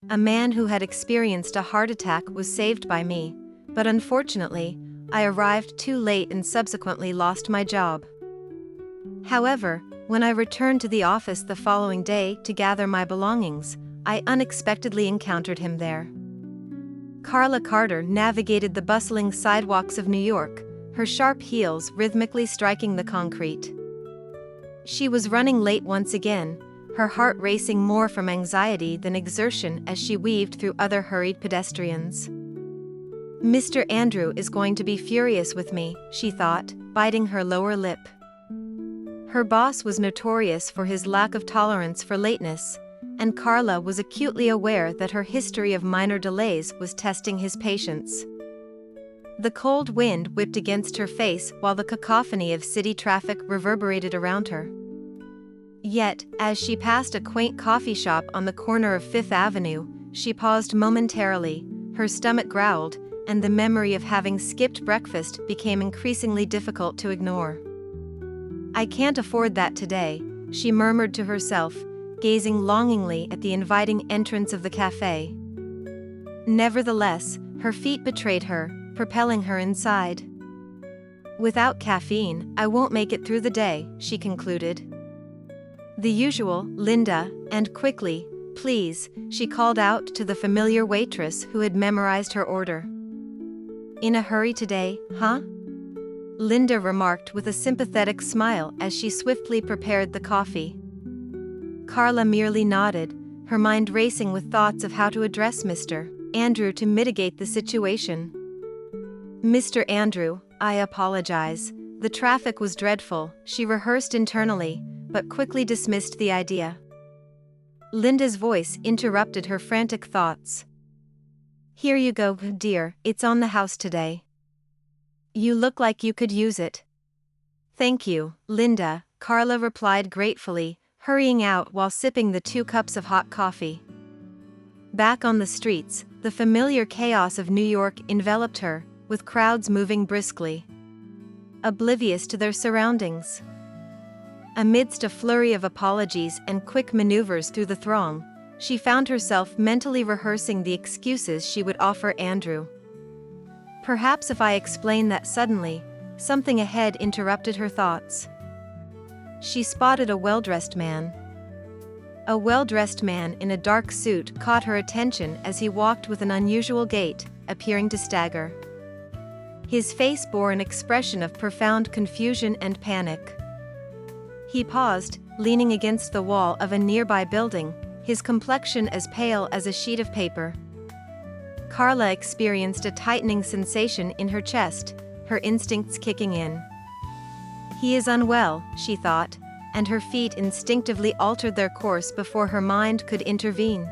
A man who had experienced a heart attack was saved by me, but unfortunately, I arrived too late and subsequently lost my job. However, when I returned to the office the following day to gather my belongings, I unexpectedly encountered him there. Carla Carter navigated the bustling sidewalks of New York, her sharp heels rhythmically striking the concrete. She was running late once again, her heart racing more from anxiety than exertion as she weaved through other hurried pedestrians. Mr. Andrew is going to be furious with me, she thought, biting her lower lip. Her boss was notorious for his lack of tolerance for lateness, and Carla was acutely aware that her history of minor delays was testing his patience. The cold wind whipped against her face while the cacophony of city traffic reverberated around her. Yet, as she passed a quaint coffee shop on the corner of Fifth Avenue, she paused momentarily, her stomach growled, and the memory of having skipped breakfast became increasingly difficult to ignore. "I can't afford that today," she murmured to herself, gazing longingly at the inviting entrance of the cafe. Nevertheless, her feet betrayed her, propelling her inside. "Without caffeine, I won't make it through the day," she concluded. "The usual, Linda, and quickly, please," she called out to the familiar waitress who had memorized her order. "In a hurry today, huh?" Linda remarked with a sympathetic smile as she swiftly prepared the coffee. Carla merely nodded, her mind racing with thoughts of how to address Mr. Andrew to mitigate the situation. "Mr. Andrew, I apologize. The traffic was dreadful," she rehearsed internally, but quickly dismissed the idea. Linda's voice interrupted her frantic thoughts. "Here you go, dear, it's on the house today. You look like you could use it." "Thank you, Linda," Carla replied gratefully, hurrying out while sipping the 2 cups of hot coffee. Back on the streets, the familiar chaos of New York enveloped her, with crowds moving briskly, oblivious to their surroundings. Amidst a flurry of apologies and quick maneuvers through the throng, she found herself mentally rehearsing the excuses she would offer Andrew. Perhaps if I explain that suddenly, something ahead interrupted her thoughts. She spotted a well-dressed man. A well-dressed man in a dark suit caught her attention as he walked with an unusual gait, appearing to stagger. His face bore an expression of profound confusion and panic. He paused, leaning against the wall of a nearby building, his complexion as pale as a sheet of paper. Carla experienced a tightening sensation in her chest, her instincts kicking in. "He is unwell," she thought, and her feet instinctively altered their course before her mind could intervene.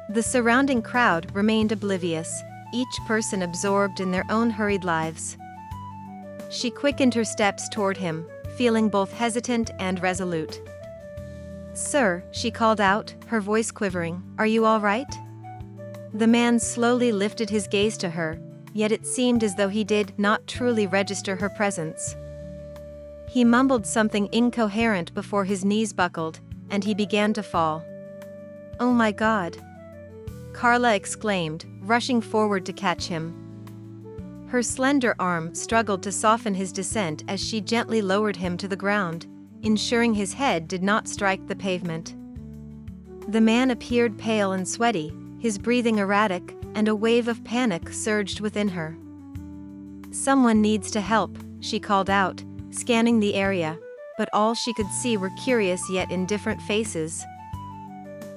The surrounding crowd remained oblivious, each person absorbed in their own hurried lives. She quickened her steps toward him, feeling both hesitant and resolute. "Sir," she called out, her voice quivering, "are you all right?" The man slowly lifted his gaze to her, yet it seemed as though he did not truly register her presence. He mumbled something incoherent before his knees buckled, and he began to fall. "Oh my God!" Carla exclaimed, rushing forward to catch him. Her slender arm struggled to soften his descent as she gently lowered him to the ground, ensuring his head did not strike the pavement. The man appeared pale and sweaty, his breathing erratic, and a wave of panic surged within her. "Someone needs to help," she called out, scanning the area, but all she could see were curious yet indifferent faces.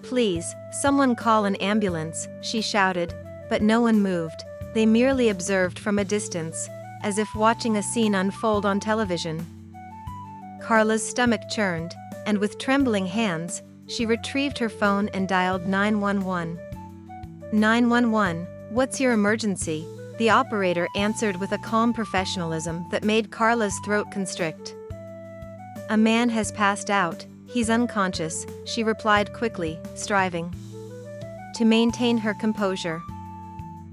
"Please, someone call an ambulance," she shouted, but no one moved. They merely observed from a distance, as if watching a scene unfold on television. Carla's stomach churned, and with trembling hands, she retrieved her phone and dialed 911. "911, what's your emergency?" The operator answered with a calm professionalism that made Carla's throat constrict. "A man has passed out, he's unconscious," she replied quickly, striving to maintain her composure.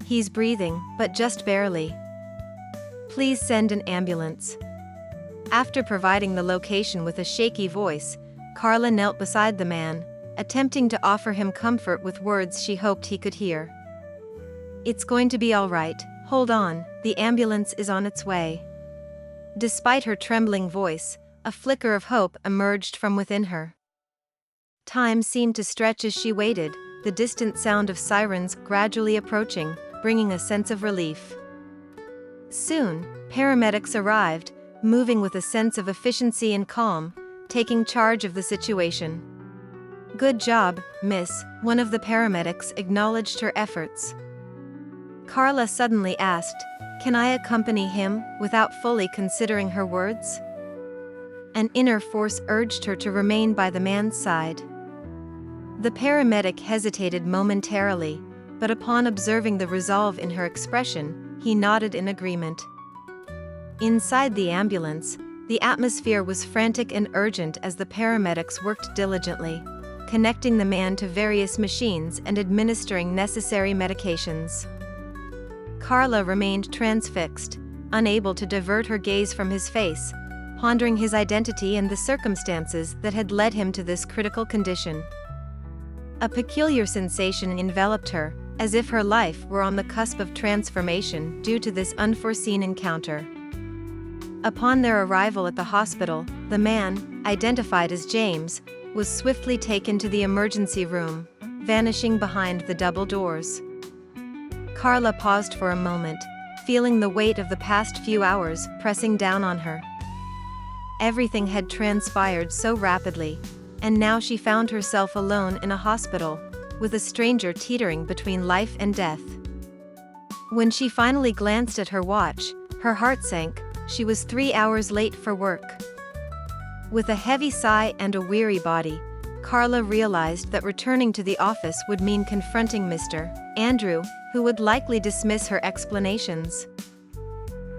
"He's breathing, but just barely. Please send an ambulance." After providing the location with a shaky voice, Carla knelt beside the man, attempting to offer him comfort with words she hoped he could hear. "It's going to be all right, hold on, the ambulance is on its way." Despite her trembling voice, a flicker of hope emerged from within her. Time seemed to stretch as she waited, the distant sound of sirens gradually approaching, bringing a sense of relief. Soon, paramedics arrived, moving with a sense of efficiency and calm, taking charge of the situation. "Good job, miss," one of the paramedics acknowledged her efforts. Carla suddenly asked, "Can I accompany him?" without fully considering her words. An inner force urged her to remain by the man's side. The paramedic hesitated momentarily, but upon observing the resolve in her expression, he nodded in agreement. Inside the ambulance, the atmosphere was frantic and urgent as the paramedics worked diligently, connecting the man to various machines and administering necessary medications. Carla remained transfixed, unable to divert her gaze from his face, pondering his identity and the circumstances that had led him to this critical condition. A peculiar sensation enveloped her, as if her life were on the cusp of transformation due to this unforeseen encounter. Upon their arrival at the hospital, the man, identified as James, was swiftly taken to the emergency room, vanishing behind the double doors. Carla paused for a moment, feeling the weight of the past few hours pressing down on her. Everything had transpired so rapidly, and now she found herself alone in a hospital, with a stranger teetering between life and death. When she finally glanced at her watch, her heart sank. She was 3 hours late for work. With a heavy sigh and a weary body, Carla realized that returning to the office would mean confronting Mr. Andrew, who would likely dismiss her explanations.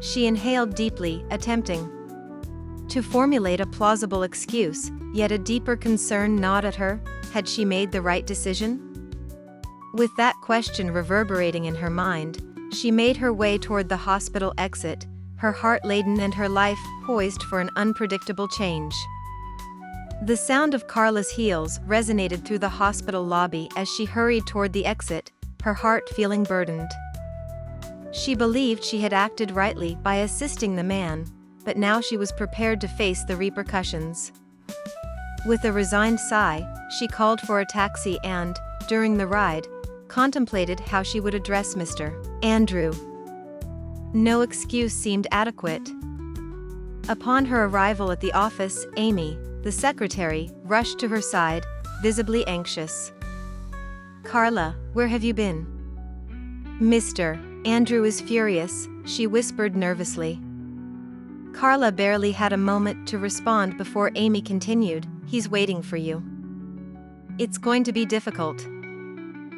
She inhaled deeply, attempting to formulate a plausible excuse, yet a deeper concern gnawed at her. Had she made the right decision? With that question reverberating in her mind, she made her way toward the hospital exit, her heart laden and her life poised for an unpredictable change. The sound of Carla's heels resonated through the hospital lobby as she hurried toward the exit, her heart feeling burdened. She believed she had acted rightly by assisting the man, but now she was prepared to face the repercussions. With a resigned sigh, she called for a taxi and, during the ride, contemplated how she would address Mr. Andrew. No excuse seemed adequate. Upon her arrival at the office, Amy, the secretary, rushed to her side, visibly anxious. "Carla, where have you been?" "Mr. Andrew is furious," she whispered nervously. Carla barely had a moment to respond before Amy continued, "He's waiting for you." "It's going to be difficult."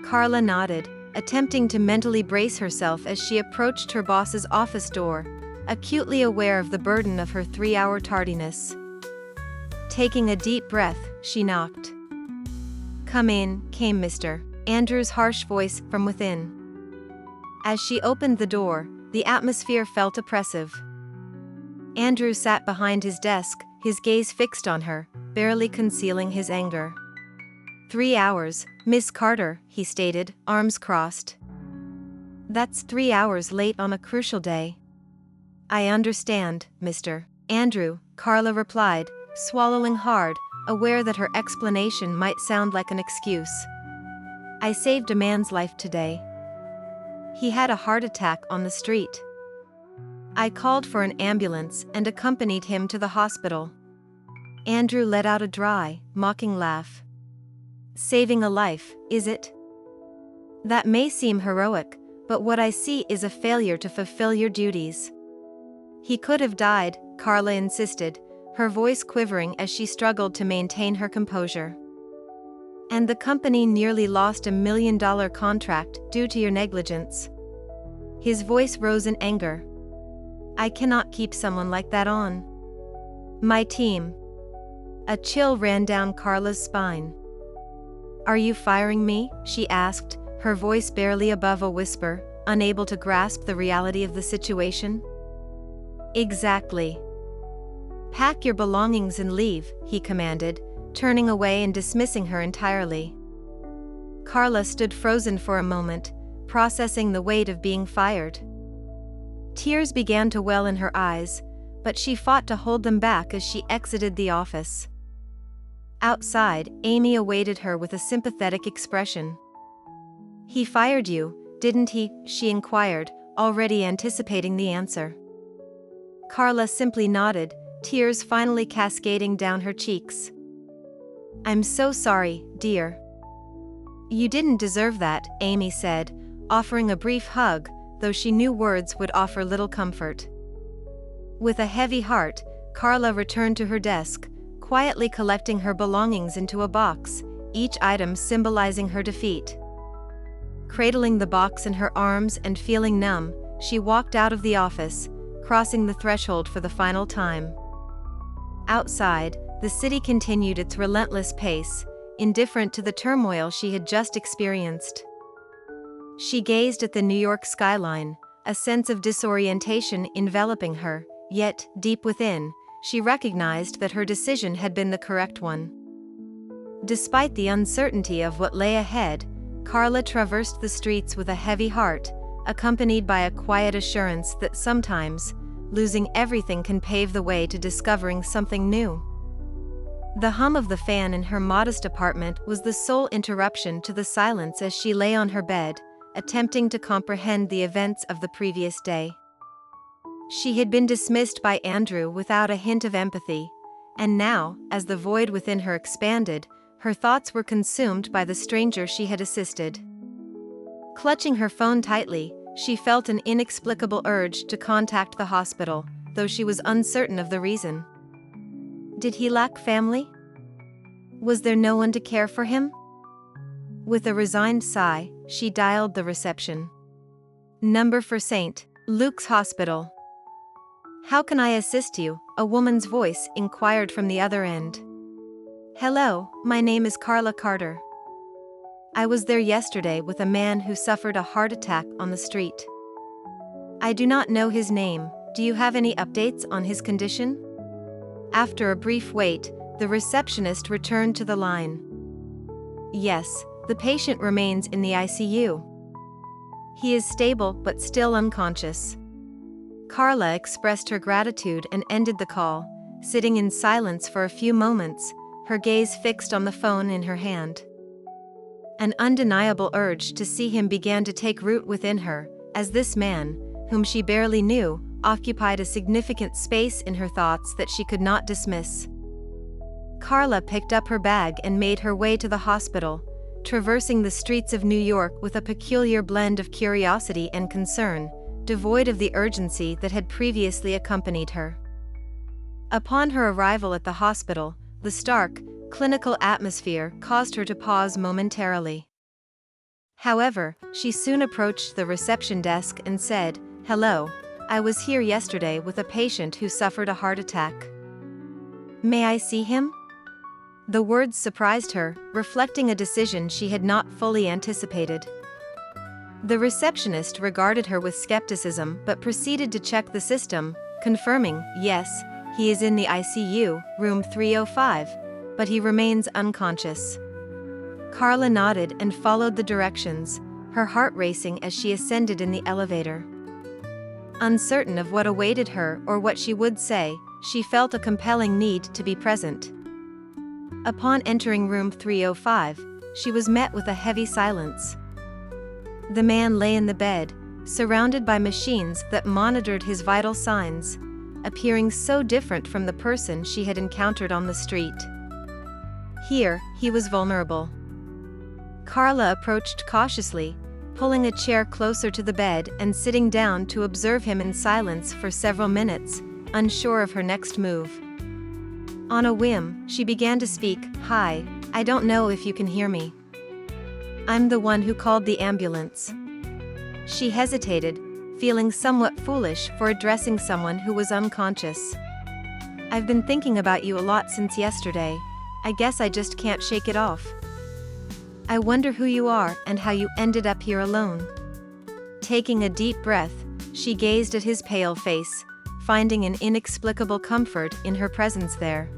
Carla nodded, attempting to mentally brace herself as she approached her boss's office door, acutely aware of the burden of her 3-hour tardiness. Taking a deep breath, she knocked. "Come in," came Mr. Andrew's harsh voice from within. As she opened the door, the atmosphere felt oppressive. Andrew sat behind his desk, his gaze fixed on her, barely concealing his anger. 3 hours, Miss Carter," he stated, arms crossed. "That's 3 hours late on a crucial day." "I understand, Mr. Andrew," Carla replied, swallowing hard, aware that her explanation might sound like an excuse. "I saved a man's life today. He had a heart attack on the street. I called for an ambulance and accompanied him to the hospital." Andrew let out a dry, mocking laugh. "Saving a life, is it? That may seem heroic, but what I see is a failure to fulfill your duties." "He could have died," Carla insisted, her voice quivering as she struggled to maintain her composure. "And the company nearly lost $1 million contract due to your negligence." His voice rose in anger. "I cannot keep someone like that on my team." A chill ran down Carla's spine. "Are you firing me?" she asked, her voice barely above a whisper, unable to grasp the reality of the situation. "Exactly. Pack your belongings and leave," he commanded, turning away and dismissing her entirely. Carla stood frozen for a moment, processing the weight of being fired. Tears began to well in her eyes, but she fought to hold them back as she exited the office. Outside, Amy awaited her with a sympathetic expression. "He fired you, didn't he?" she inquired, already anticipating the answer. Carla simply nodded, tears finally cascading down her cheeks. "I'm so sorry, dear." "You didn't deserve that," Amy said, offering a brief hug, though she knew words would offer little comfort. With a heavy heart, Carla returned to her desk, quietly collecting her belongings into a box, each item symbolizing her defeat. Cradling the box in her arms and feeling numb, she walked out of the office, crossing the threshold for the final time. Outside, the city continued its relentless pace, indifferent to the turmoil she had just experienced. She gazed at the New York skyline, a sense of disorientation enveloping her, yet, deep within, she recognized that her decision had been the correct one. Despite the uncertainty of what lay ahead, Carla traversed the streets with a heavy heart, accompanied by a quiet assurance that sometimes, losing everything can pave the way to discovering something new. The hum of the fan in her modest apartment was the sole interruption to the silence as she lay on her bed, attempting to comprehend the events of the previous day. She had been dismissed by Andrew without a hint of empathy, and now, as the void within her expanded, her thoughts were consumed by the stranger she had assisted. Clutching her phone tightly, she felt an inexplicable urge to contact the hospital, though she was uncertain of the reason. Did he lack family? Was there no one to care for him? With a resigned sigh, she dialed the reception. "Number for St. Luke's Hospital." "How can I assist you?" a woman's voice inquired from the other end. "Hello, my name is Carla Carter. I was there yesterday with a man who suffered a heart attack on the street. I do not know his name. Do you have any updates on his condition?" After a brief wait, the receptionist returned to the line. "Yes, the patient remains in the ICU. He is stable but still unconscious." Carla expressed her gratitude and ended the call, sitting in silence for a few moments, her gaze fixed on the phone in her hand. An undeniable urge to see him began to take root within her, as this man, whom she barely knew, occupied a significant space in her thoughts that she could not dismiss. Carla picked up her bag and made her way to the hospital, traversing the streets of New York with a peculiar blend of curiosity and concern, devoid of the urgency that had previously accompanied her. Upon her arrival at the hospital, the stark, clinical atmosphere caused her to pause momentarily. However, she soon approached the reception desk and said, "Hello, I was here yesterday with a patient who suffered a heart attack. May I see him?" The words surprised her, reflecting a decision she had not fully anticipated. The receptionist regarded her with skepticism but proceeded to check the system, confirming, "Yes, he is in the ICU, room 305, but he remains unconscious." Carla nodded and followed the directions, her heart racing as she ascended in the elevator. Uncertain of what awaited her or what she would say, she felt a compelling need to be present. Upon entering room 305, she was met with a heavy silence. The man lay in the bed, surrounded by machines that monitored his vital signs, appearing so different from the person she had encountered on the street. Here, he was vulnerable. Carla approached cautiously, pulling a chair closer to the bed and sitting down to observe him in silence for several minutes, unsure of her next move. On a whim, she began to speak. "Hi, I don't know if you can hear me. I'm the one who called the ambulance." She hesitated, feeling somewhat foolish for addressing someone who was unconscious. "I've been thinking about you a lot since yesterday. I guess I just can't shake it off. I wonder who you are and how you ended up here alone." Taking a deep breath, she gazed at his pale face, finding an inexplicable comfort in her presence there.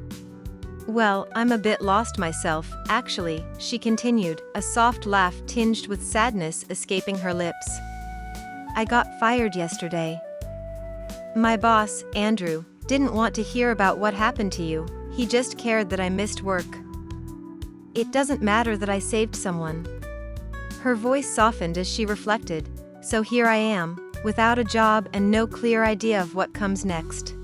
Well, I'm a bit lost myself, actually, she continued, a soft laugh tinged with sadness escaping her lips. I got fired yesterday. My boss, Andrew, didn't want to hear about what happened to you, he just cared that I missed work. It doesn't matter that I saved someone. Her voice softened as she reflected, so here I am, without a job and no clear idea of what comes next.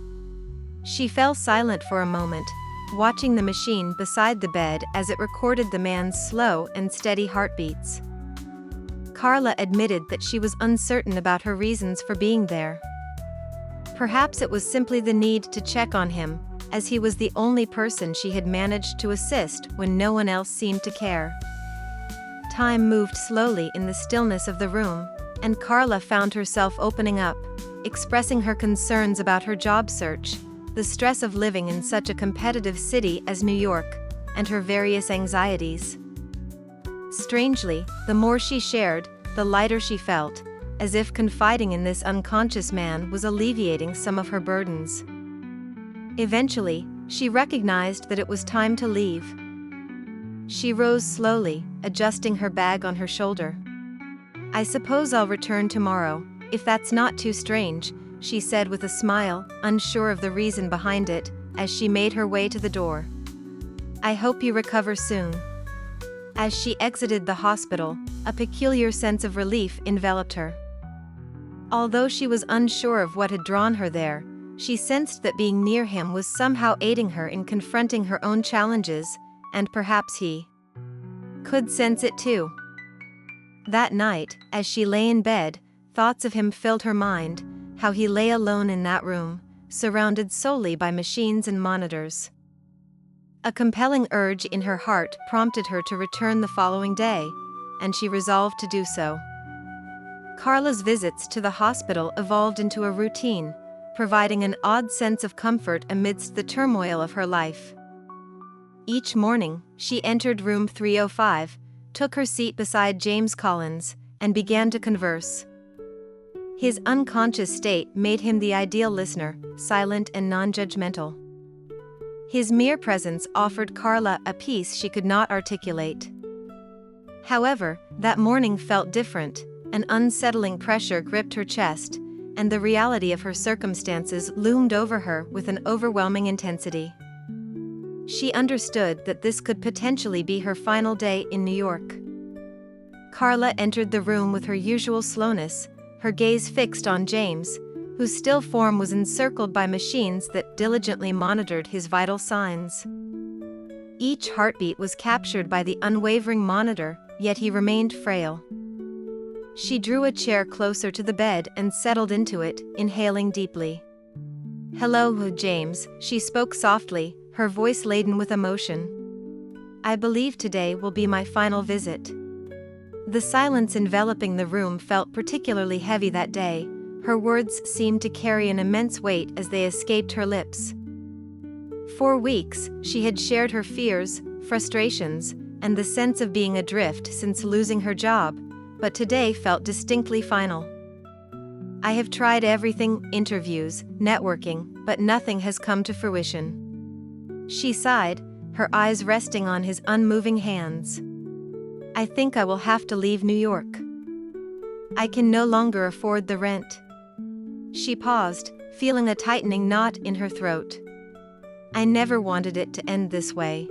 She fell silent for a moment, watching the machine beside the bed as it recorded the man's slow and steady heartbeats. Carla admitted that she was uncertain about her reasons for being there. Perhaps it was simply the need to check on him, as he was the only person she had managed to assist when no one else seemed to care. Time moved slowly in the stillness of the room, and Carla found herself opening up, expressing her concerns about her job search, the stress of living in such a competitive city as New York, and her various anxieties. Strangely, the more she shared, the lighter she felt, as if confiding in this unconscious man was alleviating some of her burdens. Eventually, she recognized that it was time to leave. She rose slowly, adjusting her bag on her shoulder. I suppose I'll return tomorrow, if that's not too strange, she said with a smile, unsure of the reason behind it, as she made her way to the door. I hope you recover soon. As she exited the hospital, a peculiar sense of relief enveloped her. Although she was unsure of what had drawn her there, she sensed that being near him was somehow aiding her in confronting her own challenges, and perhaps he could sense it too. That night, as she lay in bed, thoughts of him filled her mind, how he lay alone in that room, surrounded solely by machines and monitors. A compelling urge in her heart prompted her to return the following day, and she resolved to do so. Carla's visits to the hospital evolved into a routine, providing an odd sense of comfort amidst the turmoil of her life. Each morning, she entered room 305, took her seat beside James Collins, and began to converse. His unconscious state made him the ideal listener, silent and non-judgmental. His mere presence offered Carla a peace she could not articulate. However, that morning felt different. An unsettling pressure gripped her chest, and the reality of her circumstances loomed over her with an overwhelming intensity. She understood that this could potentially be her final day in New York. Carla entered the room with her usual slowness, her gaze fixed on James, whose still form was encircled by machines that diligently monitored his vital signs. Each heartbeat was captured by the unwavering monitor, yet he remained frail. She drew a chair closer to the bed and settled into it, inhaling deeply. Hello, James, she spoke softly, her voice laden with emotion. I believe today will be my final visit. The silence enveloping the room felt particularly heavy that day. Her words seemed to carry an immense weight as they escaped her lips. For weeks, she had shared her fears, frustrations, and the sense of being adrift since losing her job, but today felt distinctly final. I have tried everything, interviews, networking, but nothing has come to fruition. She sighed, her eyes resting on his unmoving hands. I think I will have to leave New York. I can no longer afford the rent. She paused, feeling a tightening knot in her throat. I never wanted it to end this way.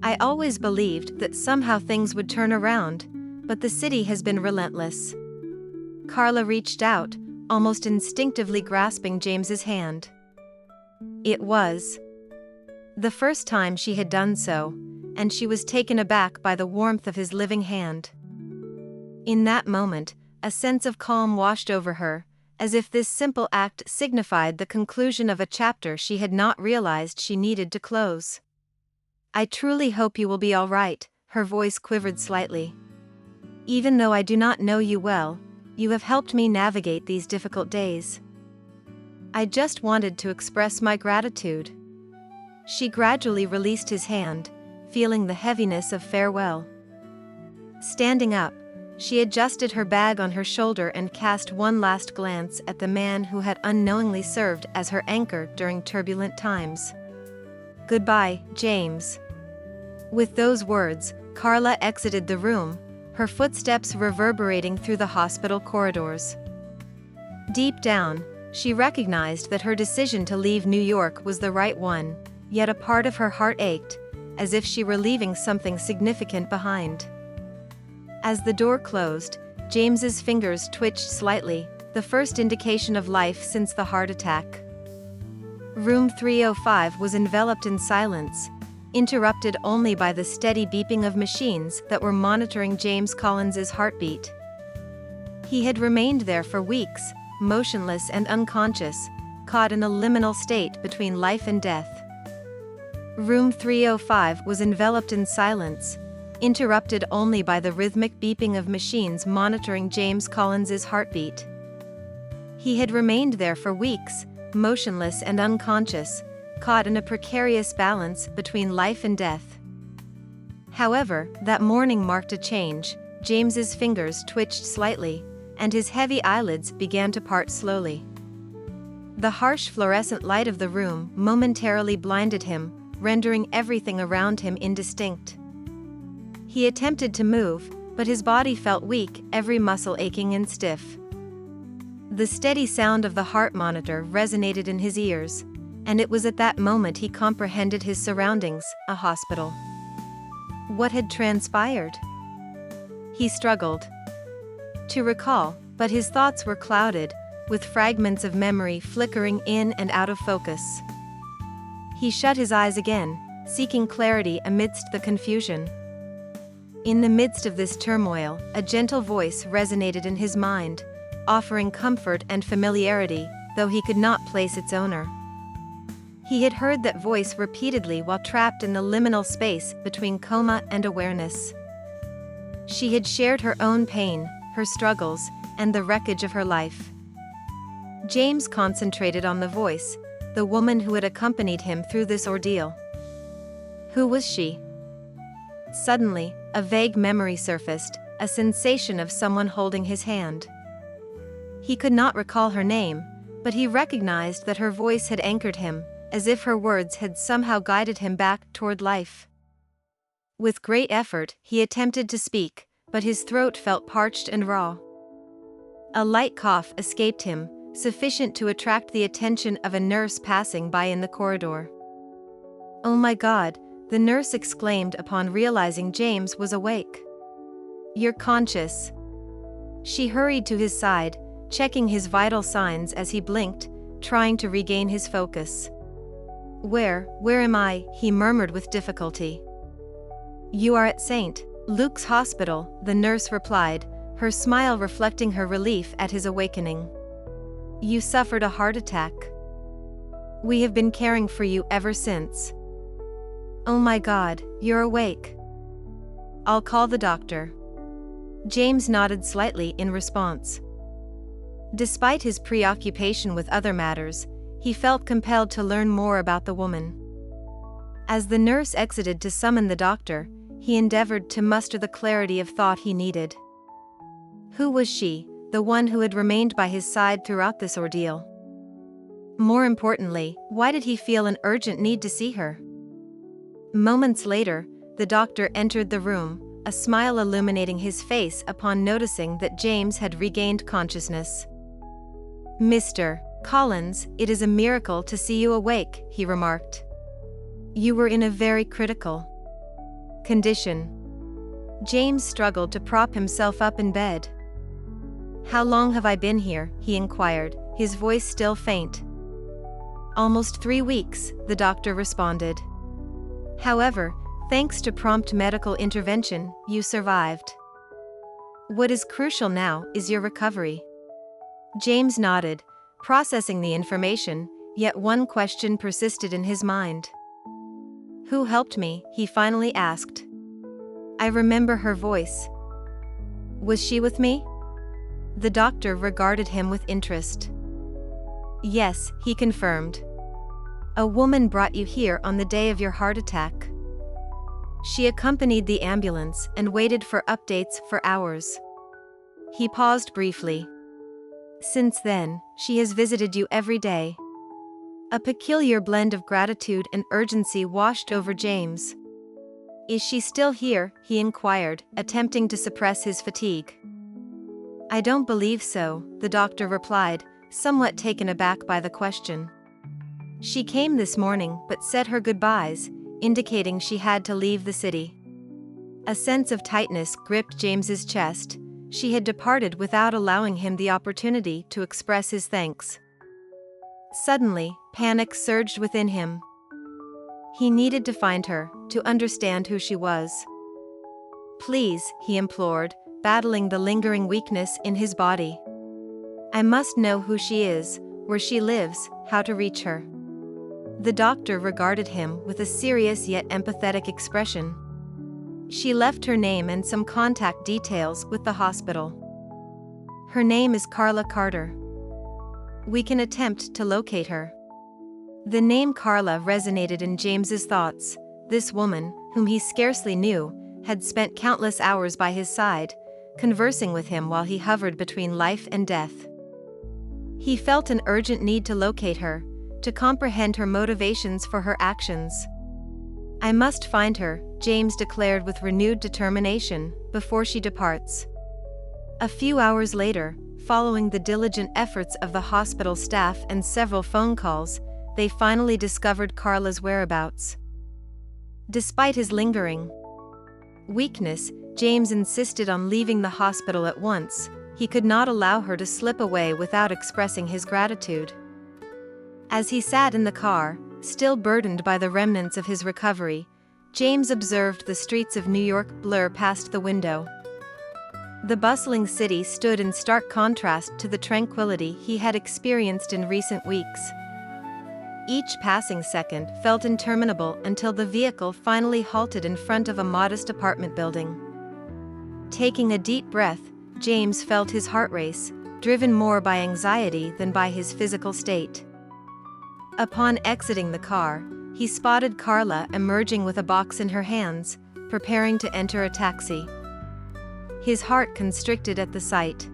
I always believed that somehow things would turn around, but the city has been relentless. Carla reached out, almost instinctively grasping James's hand. It was the first time she had done so, and she was taken aback by the warmth of his living hand. In that moment, a sense of calm washed over her, as if this simple act signified the conclusion of a chapter she had not realized she needed to close. I truly hope you will be all right, her voice quivered slightly. Even though I do not know you well, you have helped me navigate these difficult days. I just wanted to express my gratitude. She gradually released his hand, feeling the heaviness of farewell. Standing up, she adjusted her bag on her shoulder and cast one last glance at the man who had unknowingly served as her anchor during turbulent times. Goodbye, James." With those words, Carla exited the room, her footsteps reverberating through the hospital corridors. Deep down, she recognized that her decision to leave New York was the right one, yet a part of her heart ached, as if she were leaving something significant behind. As the door closed, James's fingers twitched slightly, the first indication of life since the heart attack. Room 305 was enveloped in silence, interrupted only by the steady beeping of machines that were monitoring James Collins's heartbeat. He had remained there for weeks, motionless and unconscious, caught in a liminal state between life and death. Room 305 was enveloped in silence, interrupted only by the rhythmic beeping of machines monitoring James Collins's heartbeat. He had remained there for weeks, motionless and unconscious, caught in a precarious balance between life and death. However, that morning marked a change. James's fingers twitched slightly, and his heavy eyelids began to part slowly. The harsh fluorescent light of the room momentarily blinded him, rendering everything around him indistinct. He attempted to move, but his body felt weak, every muscle aching and stiff. The steady sound of the heart monitor resonated in his ears, and it was at that moment he comprehended his surroundings, a hospital. What had transpired? He struggled to recall, but his thoughts were clouded, with fragments of memory flickering in and out of focus. He shut his eyes again, seeking clarity amidst the confusion. In the midst of this turmoil, a gentle voice resonated in his mind, offering comfort and familiarity, though he could not place its owner. He had heard that voice repeatedly while trapped in the liminal space between coma and awareness. She had shared her own pain, her struggles, and the wreckage of her life. James concentrated on the voice, the woman who had accompanied him through this ordeal. Who was she? Suddenly, a vague memory surfaced, a sensation of someone holding his hand. He could not recall her name, but he recognized that her voice had anchored him, as if her words had somehow guided him back toward life. With great effort, he attempted to speak, but his throat felt parched and raw. A light cough escaped him, sufficient to attract the attention of a nurse passing by in the corridor. "Oh my God," the nurse exclaimed upon realizing James was awake. "You're conscious." She hurried to his side, checking his vital signs as he blinked, trying to regain his focus. Where am I?" he murmured with difficulty. "You are at St. Luke's Hospital," the nurse replied, her smile reflecting her relief at his awakening. "You suffered a heart attack. We have been caring for you ever since." "Oh my God, you're awake." "I'll call the doctor." James nodded slightly in response. Despite his preoccupation with other matters, he felt compelled to learn more about the woman. As the nurse exited to summon the doctor, he endeavored to muster the clarity of thought he needed. Who was she, the one who had remained by his side throughout this ordeal? More importantly, why did he feel an urgent need to see her? Moments later, the doctor entered the room, a smile illuminating his face upon noticing that James had regained consciousness. "Mr. Collins, it is a miracle to see you awake," he remarked. "You were in a very critical condition." James struggled to prop himself up in bed. "How long have I been here?" he inquired, his voice still faint. "Almost 3 weeks," the doctor responded. "However, thanks to prompt medical intervention, you survived. What is crucial now is your recovery." James nodded, processing the information, yet one question persisted in his mind. "Who helped me?" he finally asked. "I remember her voice." "Was she with me?" The doctor regarded him with interest. "Yes," he confirmed. "A woman brought you here on the day of your heart attack. She accompanied the ambulance and waited for updates for hours." He paused briefly. "Since then, she has visited you every day?" A peculiar blend of gratitude and urgency washed over James. "Is she still here?" he inquired, attempting to suppress his fatigue. "I don't believe so," the doctor replied, somewhat taken aback by the question. "She came this morning but said her goodbyes, indicating she had to leave the city." A sense of tightness gripped James's chest. She had departed without allowing him the opportunity to express his thanks. Suddenly, panic surged within him. He needed to find her, to understand who she was. "Please," he implored, battling the lingering weakness in his body. "I must know who she is, where she lives, how to reach her." The doctor regarded him with a serious yet empathetic expression. "She left her name and some contact details with the hospital. Her name is Carla Carter. We can attempt to locate her." The name Carla resonated in James's thoughts. This woman, whom he scarcely knew, had spent countless hours by his side, conversing with him while he hovered between life and death. He felt an urgent need to locate her, to comprehend her motivations for her actions. "I must find her," James declared with renewed determination, "before she departs." A few hours later, following the diligent efforts of the hospital staff and several phone calls, they finally discovered Carla's whereabouts. Despite his lingering weakness, James insisted on leaving the hospital at once. He could not allow her to slip away without expressing his gratitude. As he sat in the car, still burdened by the remnants of his recovery, James observed the streets of New York blur past the window. The bustling city stood in stark contrast to the tranquility he had experienced in recent weeks. Each passing second felt interminable until the vehicle finally halted in front of a modest apartment building. Taking a deep breath, James felt his heart race, driven more by anxiety than by his physical state. Upon exiting the car, he spotted Carla emerging with a box in her hands, preparing to enter a taxi. His heart constricted at the sight.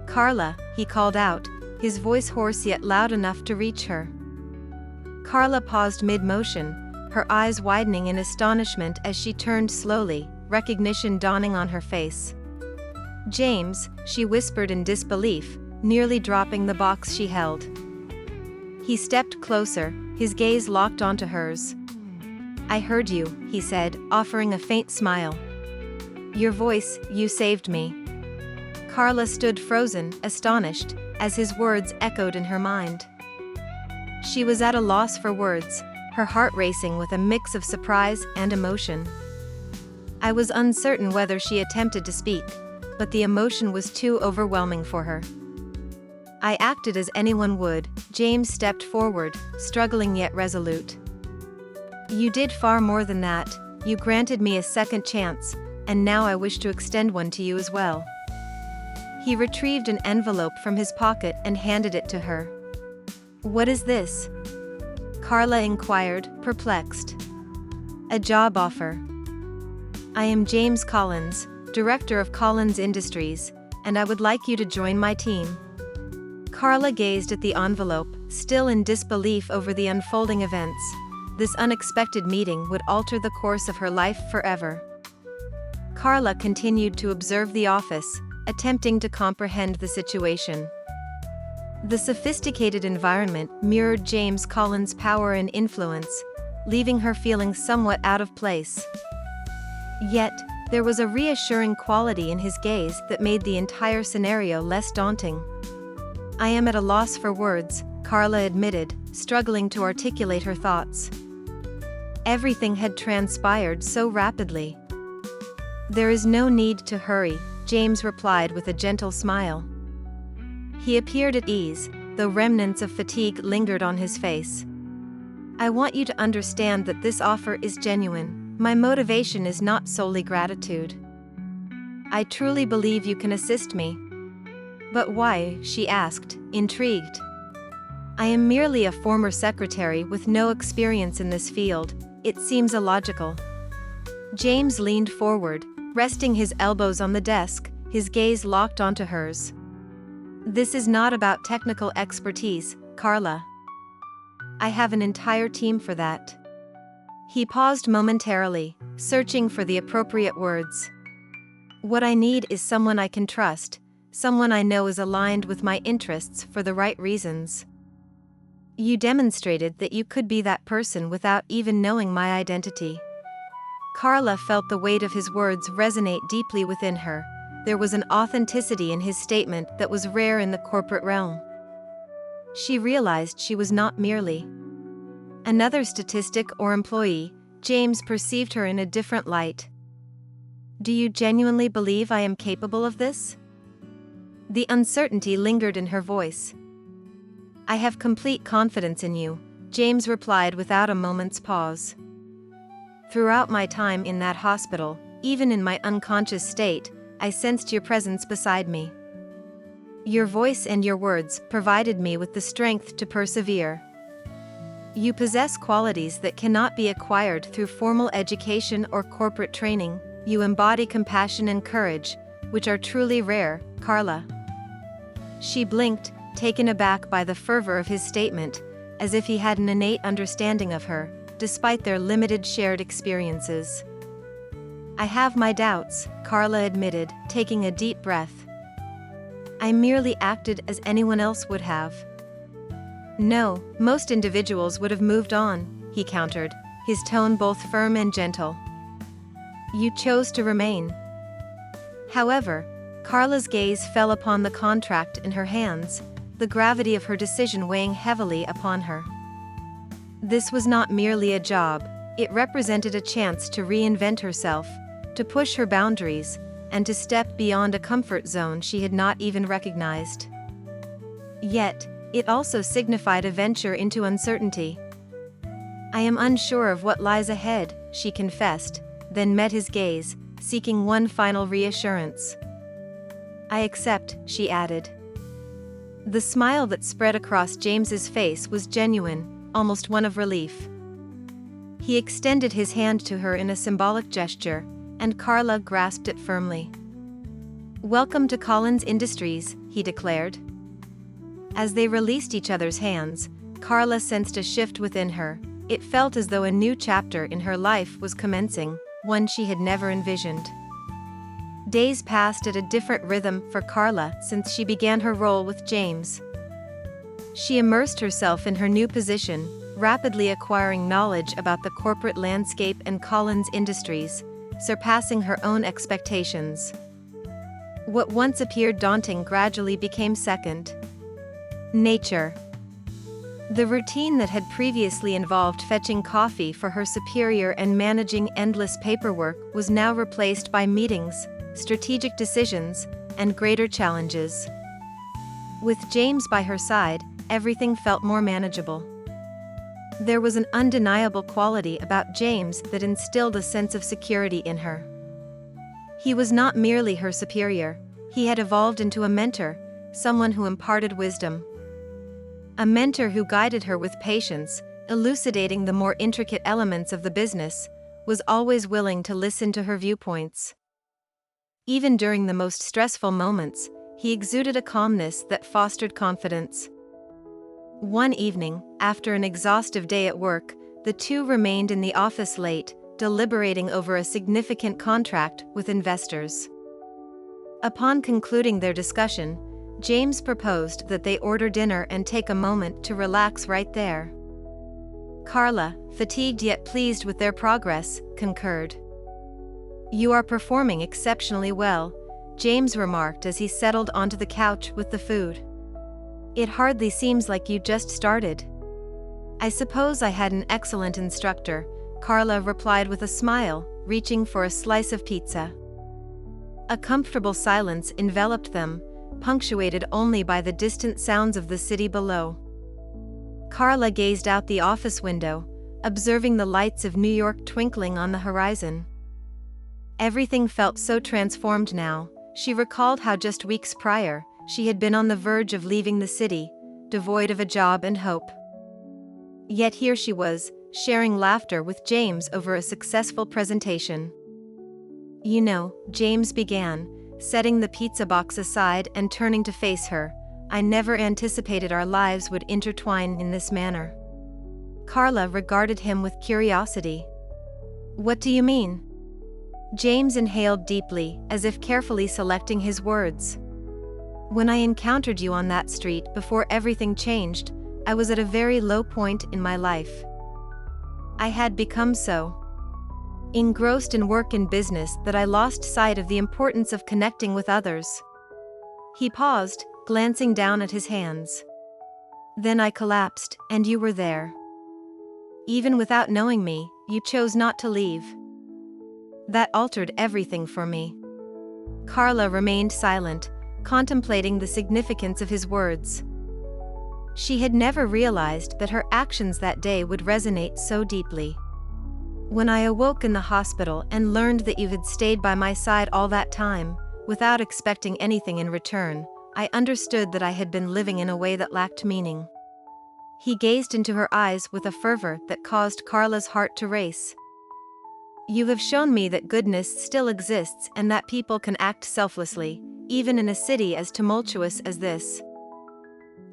"Carla," he called out, his voice hoarse yet loud enough to reach her. Carla paused mid-motion, her eyes widening in astonishment as she turned slowly, recognition dawning on her face. "James," she whispered in disbelief, nearly dropping the box she held. He stepped closer, his gaze locked onto hers. "I heard you," he said, offering a faint smile. "Your voice, you saved me." Carla stood frozen, astonished, as his words echoed in her mind. She was at a loss for words, her heart racing with a mix of surprise and emotion. I was uncertain whether she attempted to speak, but the emotion was too overwhelming for her. "I acted as anyone would," James stepped forward, struggling yet resolute. "You did far more than that, you granted me a second chance, and now I wish to extend one to you as well." He retrieved an envelope from his pocket and handed it to her. "What is this?" Carla inquired, perplexed. "A job offer. I am James Collins, director of Collins Industries, and I would like you to join my team." Carla gazed at the envelope, still in disbelief over the unfolding events. This unexpected meeting would alter the course of her life forever. Carla continued to observe the office, attempting to comprehend the situation. The sophisticated environment mirrored James Collins' power and influence, leaving her feeling somewhat out of place. Yet, there was a reassuring quality in his gaze that made the entire scenario less daunting. "I am at a loss for words," Carla admitted, struggling to articulate her thoughts. Everything had transpired so rapidly. "There is no need to hurry," James replied with a gentle smile. He appeared at ease, though remnants of fatigue lingered on his face. "I want you to understand that this offer is genuine. My motivation is not solely gratitude. I truly believe you can assist me." "But why?" she asked, intrigued. "I am merely a former secretary with no experience in this field. It seems illogical." James leaned forward, resting his elbows on the desk, his gaze locked onto hers. "This is not about technical expertise, Carla. I have an entire team for that. He paused momentarily, searching for the appropriate words. What I need is someone I can trust, someone I know is aligned with my interests for the right reasons. You demonstrated that you could be that person without even knowing my identity. Carla felt the weight of his words resonate deeply within her. There was an authenticity in his statement that was rare in the corporate realm. She realized she was not merely another statistic or employee. James perceived her in a different light. Do you genuinely believe I am capable of this? The uncertainty lingered in her voice. I have complete confidence in you, James replied without a moment's pause. Throughout my time in that hospital, even in my unconscious state, I sensed your presence beside me. Your voice and your words provided me with the strength to persevere. You possess qualities that cannot be acquired through formal education or corporate training. You embody compassion and courage, which are truly rare, Carla. She blinked, taken aback by the fervor of his statement, as if he had an innate understanding of her, despite their limited shared experiences. I have my doubts, Carla admitted, taking a deep breath. I merely acted as anyone else would have. No, most individuals would have moved on, he countered, his tone both firm and gentle. You chose to remain. However, Carla's gaze fell upon the contract in her hands, the gravity of her decision weighing heavily upon her. This was not merely a job, it represented a chance to reinvent herself, to push her boundaries, and to step beyond a comfort zone she had not even recognized. Yet, it also signified a venture into uncertainty. I am unsure of what lies ahead, she confessed, then met his gaze, seeking one final reassurance. I accept, she added. The smile that spread across James's face was genuine, almost one of relief. He extended his hand to her in a symbolic gesture, and Carla grasped it firmly. Welcome to Collins Industries, he declared. As they released each other's hands, Carla sensed a shift within her. It felt as though a new chapter in her life was commencing, one she had never envisioned. Days passed at a different rhythm for Carla since she began her role with James. She immersed herself in her new position, rapidly acquiring knowledge about the corporate landscape and Collins Industries, surpassing her own expectations. What once appeared daunting gradually became second nature. The routine that had previously involved fetching coffee for her superior and managing endless paperwork was now replaced by meetings, strategic decisions, and greater challenges. With James by her side, everything felt more manageable. There was an undeniable quality about James that instilled a sense of security in her. He was not merely her superior, he had evolved into a mentor, someone who imparted wisdom. A mentor who guided her with patience, elucidating the more intricate elements of the business, was always willing to listen to her viewpoints. Even during the most stressful moments, he exuded a calmness that fostered confidence. One evening, after an exhaustive day at work, the two remained in the office late, deliberating over a significant contract with investors. Upon concluding their discussion, James proposed that they order dinner and take a moment to relax right there. Carla, fatigued yet pleased with their progress, concurred. You are performing exceptionally well, James remarked as he settled onto the couch with the food. It hardly seems like you just started. I suppose I had an excellent instructor, Carla replied with a smile, reaching for a slice of pizza. A comfortable silence enveloped them, punctuated only by the distant sounds of the city below. Carla gazed out the office window, observing the lights of New York twinkling on the horizon. Everything felt so transformed now. She recalled how just weeks prior, she had been on the verge of leaving the city, devoid of a job and hope. Yet here she was, sharing laughter with James over a successful presentation. You know, James began, setting the pizza box aside and turning to face her, I never anticipated our lives would intertwine in this manner. Carla regarded him with curiosity. What do you mean? James inhaled deeply, as if carefully selecting his words. When I encountered you on that street before everything changed, I was at a very low point in my life. I had become so engrossed in work and business that I lost sight of the importance of connecting with others. He paused, glancing down at his hands. Then I collapsed, and you were there. Even without knowing me, you chose not to leave. That altered everything for me. Carla remained silent, contemplating the significance of his words. She had never realized that her actions that day would resonate so deeply. When I awoke in the hospital and learned that you had stayed by my side all that time, without expecting anything in return, I understood that I had been living in a way that lacked meaning. He gazed into her eyes with a fervor that caused Carla's heart to race. You have shown me that goodness still exists and that people can act selflessly, even in a city as tumultuous as this.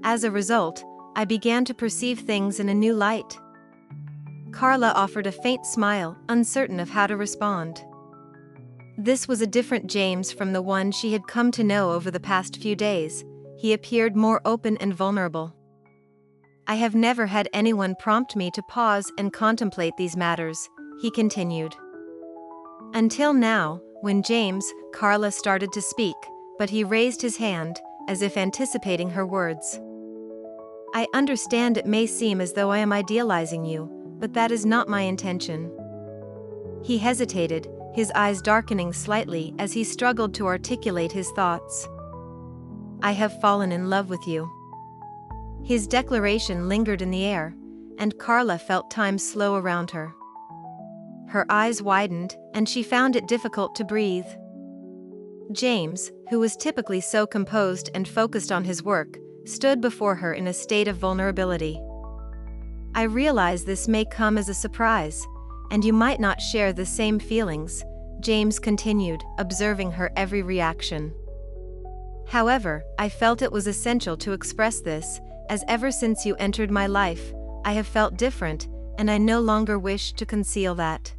As a result, I began to perceive things in a new light. Carla offered a faint smile, uncertain of how to respond. This was a different James from the one she had come to know over the past few days. He appeared more open and vulnerable. I have never had anyone prompt me to pause and contemplate these matters, he continued. Until now, when Carla started to speak, but he raised his hand, as if anticipating her words. I understand it may seem as though I am idealizing you, but that is not my intention. He hesitated, his eyes darkening slightly as he struggled to articulate his thoughts. I have fallen in love with you. His declaration lingered in the air, and Carla felt time slow around her. Her eyes widened, and she found it difficult to breathe. James, who was typically so composed and focused on his work, stood before her in a state of vulnerability. I realize this may come as a surprise, and you might not share the same feelings, James continued, observing her every reaction. However, I felt it was essential to express this, as ever since you entered my life, I have felt different, and I no longer wish to conceal that.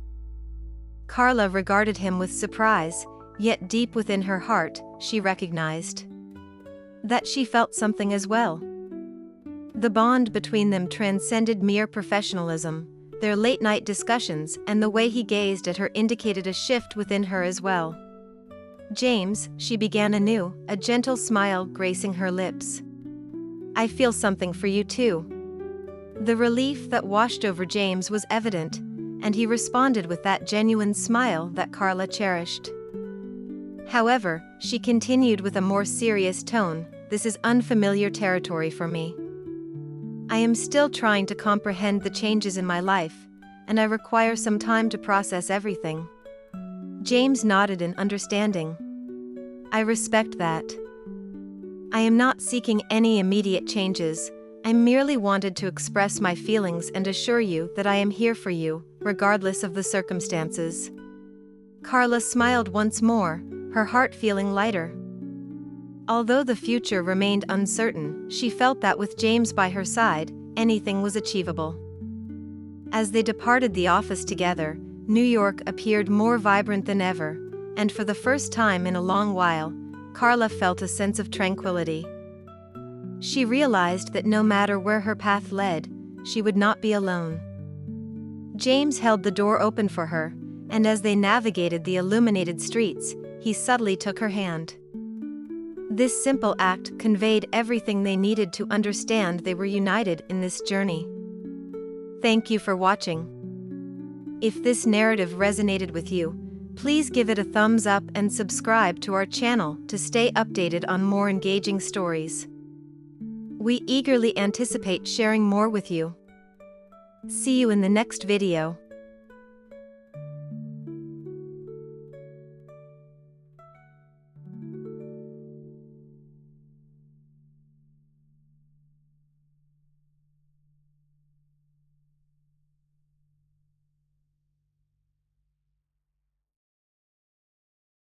Carla regarded him with surprise, yet deep within her heart, she recognized that she felt something as well. The bond between them transcended mere professionalism. Their late-night discussions and the way he gazed at her indicated a shift within her as well. James, she began anew, a gentle smile gracing her lips. I feel something for you too. The relief that washed over James was evident, and he responded with that genuine smile that Carla cherished. However, she continued with a more serious tone, this is unfamiliar territory for me. I am still trying to comprehend the changes in my life, and I require some time to process everything. James nodded in understanding. I respect that. I am not seeking any immediate changes, I merely wanted to express my feelings and assure you that I am here for you, regardless of the circumstances. Carla smiled once more, her heart feeling lighter. Although the future remained uncertain, she felt that with James by her side, anything was achievable. As they departed the office together, New York appeared more vibrant than ever, and for the first time in a long while, Carla felt a sense of tranquility. She realized that no matter where her path led, she would not be alone. James held the door open for her, and as they navigated the illuminated streets, he subtly took her hand. This simple act conveyed everything they needed to understand they were united in this journey. Thank you for watching. If this narrative resonated with you, please give it a thumbs up and subscribe to our channel to stay updated on more engaging stories. We eagerly anticipate sharing more with you. See you in the next video.